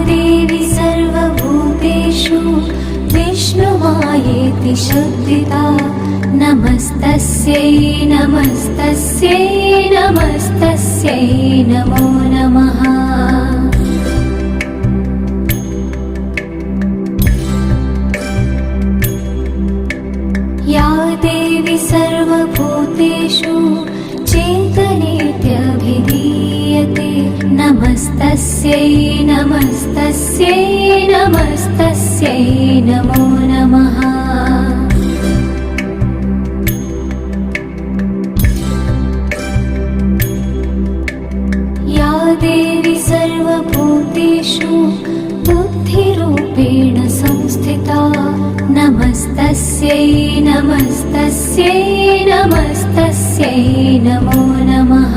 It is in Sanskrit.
देवी सर्वभूतेषु विष्णुमायेति शुद्धिता नमस्तस्यै नमस्तस्यै नमस्तस्यै नमो नमः। या देवी सर्वभूतेषु चेतनेत्यभिधीयते नमस्तस्यै नमस्तस्यै नमस्तस्यै नमो नमः। या देवी सर्वभूतेषु बुद्धिरूपेण संस्थिता नमस्तस्यै नमस्तस्यै नमस्तस्यै नमो नमः।